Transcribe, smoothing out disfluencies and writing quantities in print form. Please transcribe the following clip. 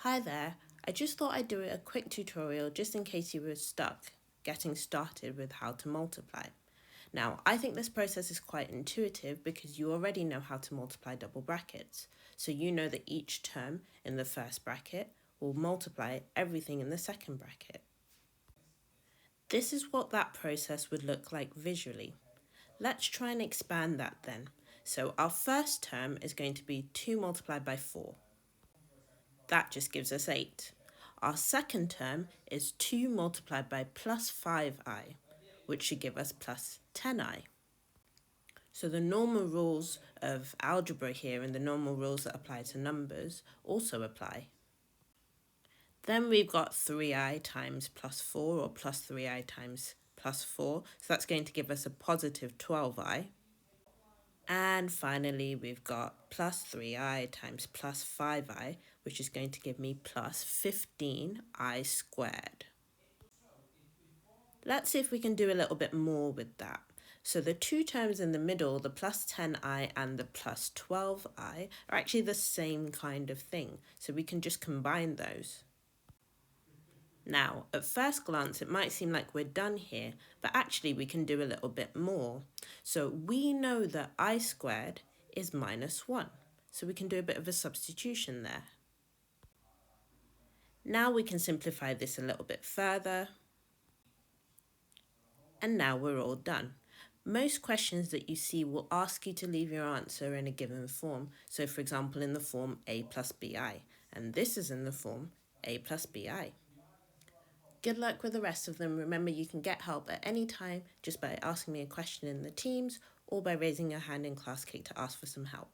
Hi there, I just thought I'd do a quick tutorial just in case you were stuck getting started with how to multiply. Now, I think this process is quite intuitive because you already know how to multiply double brackets. So you know that each term in the first bracket will multiply everything in the second bracket. This is what that process would look like visually. Let's try and expand that then. So our first term is going to be 2 multiplied by 4. That just gives us 8. Our second term is 2 multiplied by plus 5i, which should give us plus 10i. So the normal rules of algebra here and the normal rules that apply to numbers also apply. Then we've got 3i times plus 4, or plus 3i times plus 4. So that's going to give us a positive 12i. And finally, we've got plus 3i times plus 5i, which is going to give me plus 15i squared. Let's see if we can do a little bit more with that. So the two terms in the middle, the plus 10i and the plus 12i, are actually the same kind of thing. So we can just combine those. Now, at first glance, it might seem like we're done here, but actually we can do a little bit more. So we know that I squared is minus 1, so we can do a bit of a substitution there. Now we can simplify this a little bit further, and now we're all done. Most questions that you see will ask you to leave your answer in a given form, so for example in the form a plus bi, and this is in the form a plus bi. Good luck with the rest of them. Remember, you can get help at any time just by asking me a question in the Teams or by raising your hand in Class Kick to ask for some help.